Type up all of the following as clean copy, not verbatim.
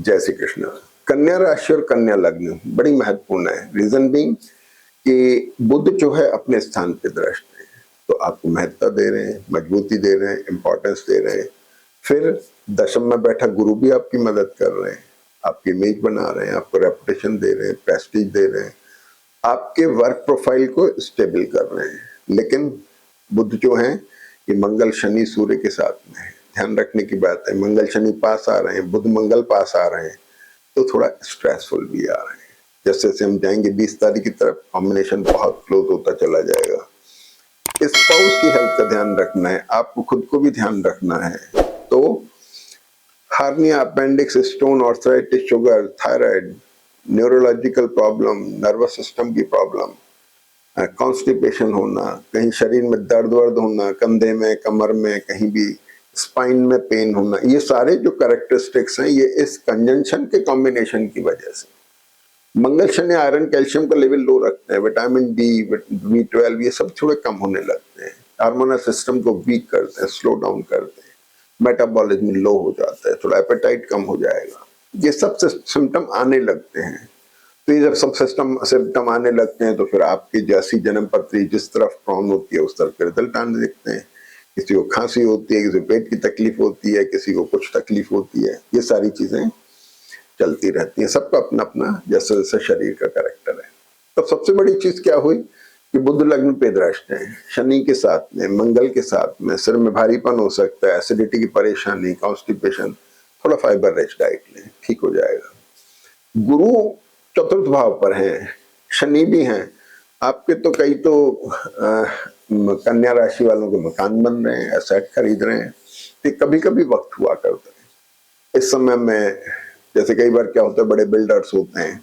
जय श्री कृष्ण। कन्या राशि और कन्या लग्न बड़ी महत्वपूर्ण है। रीजन बीइंग कि बुध जो है अपने स्थान पे दृष्ट है, तो आपको महत्ता दे रहे हैं, मजबूती दे रहे हैं, इंपॉर्टेंस दे रहे हैं। फिर दशम में बैठा गुरु भी आपकी मदद कर रहे हैं, आपकी इमेज बना रहे हैं, आपको रेपुटेशन दे रहे हैं, प्रेस्टीज दे रहे हैं, आपके वर्क प्रोफाइल को स्टेबल कर रहे हैं। लेकिन बुध जो है ये मंगल शनि सूर्य के साथ में है, ध्यान रखने की बात है। मंगल शनि पास आ रहे हैं, बुध मंगल पास आ रहे हैं, तो थोड़ा स्ट्रेसफुल भी आ रहे हैं। जैसे जैसे हम जाएंगे 20 तारीख की तरफ, कॉम्बिनेशन बहुत क्लोज होता चला जाएगा। स्पाउस की हेल्थ का ध्यान रखना है, आपको खुद को भी ध्यान रखना है। तो hernia, appendix, stone, arthritis, sugar, thyroid, neurological problem, nervous system की प्रॉब्लम, कॉन्स्टिपेशन होना, कहीं शरीर में दर्द वर्द होना, कंधे में, कमर में, कहीं भी स्पाइन में पेन होना, ये सारे जो कैरेक्टरिस्टिक्स हैं ये इस कंजंक्शन के कॉम्बिनेशन की वजह से। मंगल शनि आयरन कैल्शियम का लेवल लो रखते हैं, विटामिन डी, B12 ये सब थोड़े कम होने लगते हैं, हार्मोनल सिस्टम को वीक करते हैं, स्लो डाउन करते हैं, मेटाबॉलिज्म लो हो जाता है, थोड़ा एपेटाइट कम हो जाएगा। ये सब सिम्टम आने लगते हैं। तो ये जब सब सिम्टम आने लगते हैं तो फिर आपकी जैसी जन्म पत्री जिस तरफ प्रॉन होती है उस तरफ के रिजल्ट आने लगते हैं। किसी को खांसी होती है, किसी को पेट की तकलीफ होती है, किसी को कुछ तकलीफ होती है, ये सारी चीजें चलती रहती हैं। सबका अपना अपना जैसे जैसे शरीर का कैरेक्टर है। तो सबसे बड़ी चीज क्या हुई कि बुध लग्न पे दृष्ट है, शनि के साथ में, मंगल के साथ में, सिर में भारीपन हो सकता है, एसिडिटी की परेशानी, कॉन्स्टिपेशन, थोड़ा फाइबर रिच डाइट लें, ठीक हो जाएगा। गुरु चतुर्थ भाव पर हैं, शनि भी हैं आपके, तो कई तो कन्या राशि वालों के मकान बन रहे हैं, एसेट खरीद रहे हैं। तो कभी कभी वक्त हुआ करता है इस समय में। जैसे कई बार क्या होता है, बड़े बिल्डर्स होते हैं,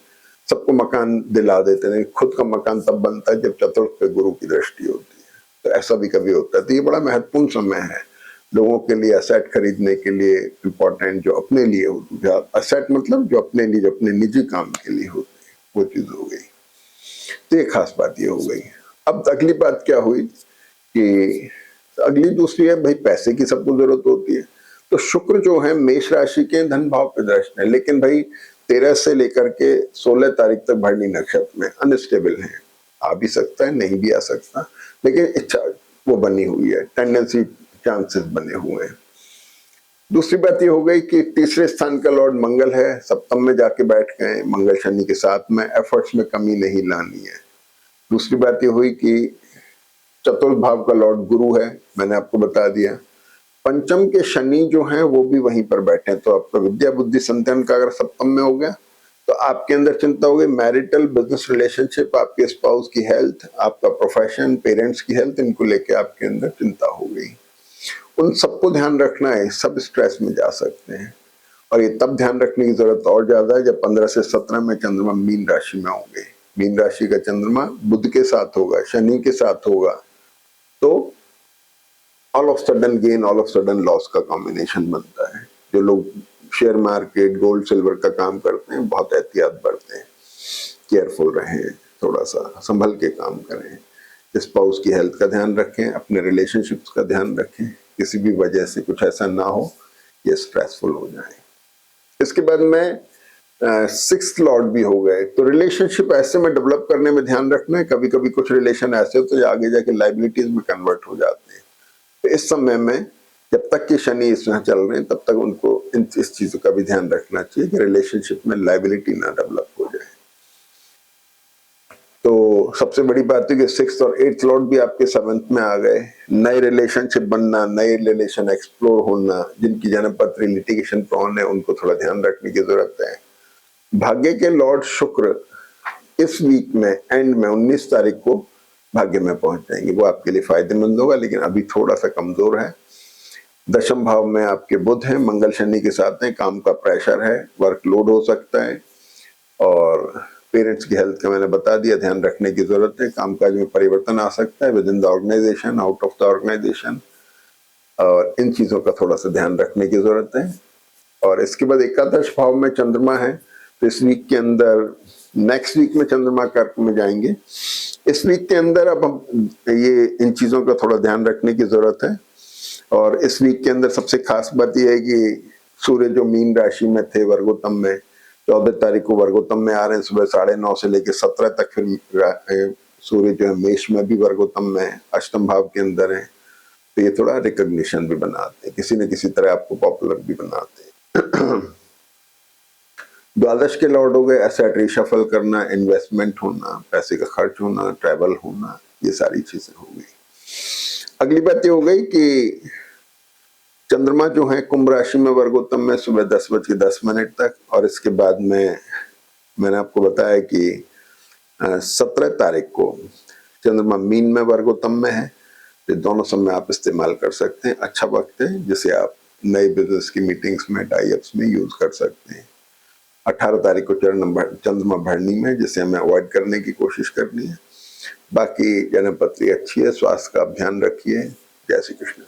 सबको मकान दिला देते हैं, खुद का मकान तब बनता है जब चतुर्थ पे गुरु की दृष्टि होती है। तो ऐसा भी कभी होता है। तो ये बड़ा महत्वपूर्ण समय है लोगों के लिए एसेट खरीदने के लिए, इम्पोर्टेंट जो अपने लिए होती है। एसेट मतलब जो अपने लिए, जो अपने निजी काम के लिए होते हैं, वो चीज हो गई। तो ये खास बात ये हो गई। अब अगली बात क्या हुई कि अगली दूसरी है भाई, पैसे की सबको जरूरत होती है। तो शुक्र जो है मेष राशि के धन भाव पे दृष्ट है, लेकिन भाई 13 से लेकर के 16 तारीख तक भरणी नक्षत्र में अनस्टेबल है। आ भी सकता है, नहीं भी आ सकता, लेकिन इच्छा वो बनी हुई है, टेंडेंसी, चांसेस बने हुए हैं। दूसरी बात ये हो गई कि तीसरे स्थान का लॉर्ड मंगल है, सप्तम में जाके बैठ गए मंगल शनि के साथ में, एफर्ट्स में कमी नहीं लानी है। दूसरी बात ये हुई कि चतुर्थ भाव का लॉर्ड गुरु है, मैंने आपको बता दिया। पंचम के शनि जो हैं वो भी वहीं पर बैठे हैं, तो आपका विद्या बुद्धि संतान का अगर सप्तम में हो गया तो आपके अंदर चिंता हो गई, मैरिटल बिजनेस रिलेशनशिप, आपके स्पाउस की हेल्थ, आपका प्रोफेशन, पेरेंट्स की हेल्थ, इनको लेके आपके अंदर चिंता हो गई। उन सबको ध्यान रखना है, सब स्ट्रेस में जा सकते हैं। और ये तब ध्यान रखने की जरूरत और ज्यादा है जब 15 से 17 में चंद्रमा मीन राशि में होंगे। मीन राशि का चंद्रमा बुध के साथ होगा, शनि के साथ होगा, तो all of sudden gain, all of sudden loss का कॉम्बिनेशन बनता है। जो लोग शेयर मार्केट, गोल्ड सिल्वर का काम करते हैं, बहुत एहतियात बरतें, केयरफुल रहें, थोड़ा सा संभल के काम करें, स्पाउस की हेल्थ का ध्यान रखें, अपने रिलेशनशिप्स का ध्यान रखें, किसी भी वजह से कुछ ऐसा ना हो ये स्ट्रेसफुल हो जाए। इसके बाद में 6th लॉर्ड भी हो गए, तो रिलेशनशिप ऐसे में डेवलप करने में ध्यान रखना है। कभी कभी कुछ रिलेशन ऐसे होते हैं जो आगे जाके लाइबिलिटीज में कन्वर्ट हो जाते हैं। तो इस समय में जब तक कि शनि इसमें चल रहे हैं तब तक उनको इस चीजों का भी ध्यान रखना चाहिए कि रिलेशनशिप में लाइबिलिटी ना डेवलप हो जाए। तो सबसे बड़ी बात है कि 6th और 8th लॉर्ड भी आपके 7th में आ गए। नए रिलेशनशिप बनना, नए रिलेशन एक्सप्लोर होना, जिनकी जन्म पत्री लिटिगेशन प्रॉन है उनको थोड़ा ध्यान रखने की जरूरत है। भाग्य के लॉर्ड शुक्र इस वीक में एंड में 19 तारीख को भाग्य में पहुंच जाएंगे, वो आपके लिए फायदेमंद होगा, लेकिन अभी थोड़ा सा कमजोर है। दशम भाव में आपके बुध हैं, मंगल शनि के साथ हैं, काम का प्रेशर है, वर्कलोड हो सकता है, और पेरेंट्स की हेल्थ का मैंने बता दिया, ध्यान रखने की जरूरत है। कामकाज में परिवर्तन आ सकता है, with in the organisation, out of the organisation, और इन चीजों का थोड़ा सा ध्यान रखने की जरूरत है। और इसके बाद एकादश भाव में चंद्रमा है, तो इस वीक के अंदर, नेक्स्ट वीक में चंद्रमा कर्क में जाएंगे। इस वीक के अंदर अब हम ये इन चीजों का थोड़ा ध्यान रखने की जरूरत है। और इस वीक के अंदर सबसे खास बात यह है कि सूर्य जो मीन राशि में थे वर्गोत्तम में, 14 तारीख को वर्गोत्तम में आ रहे हैं, सुबह 9:30 से लेकर 17 तक। फिर सूर्य जो है मेष में भी वर्गोत्तम में अष्टम भाव के अंदर है। तो ये थोड़ा रिकॉग्निशन भी बनाते हैं, किसी न किसी तरह आपको पॉपुलर भी बनाते हैं। द्वादश के लॉर्ड हो गए एसेट रिशफल करना, इन्वेस्टमेंट होना, पैसे का खर्च होना, ट्रैवल होना, ये सारी चीजें हो गई। अगली बात ये हो गई कि चंद्रमा जो है कुंभ राशि में वर्गोत्तम में सुबह 10:10 तक, और इसके बाद में मैंने आपको बताया कि 17 तारीख को चंद्रमा मीन में वर्गोत्तम में है। ये दोनों समय आप इस्तेमाल कर सकते हैं, अच्छा वक्त है जिसे आप नए बिजनेस की मीटिंग्स में, टाई-अप्स में यूज कर सकते हैं। 18 तारीख को चंद्रमा भरणी में, जिसे हमें अवॉइड करने की कोशिश करनी है। बाकी जन्मपत्री अच्छी है, स्वास्थ्य का ध्यान रखिए। जय श्री कृष्ण।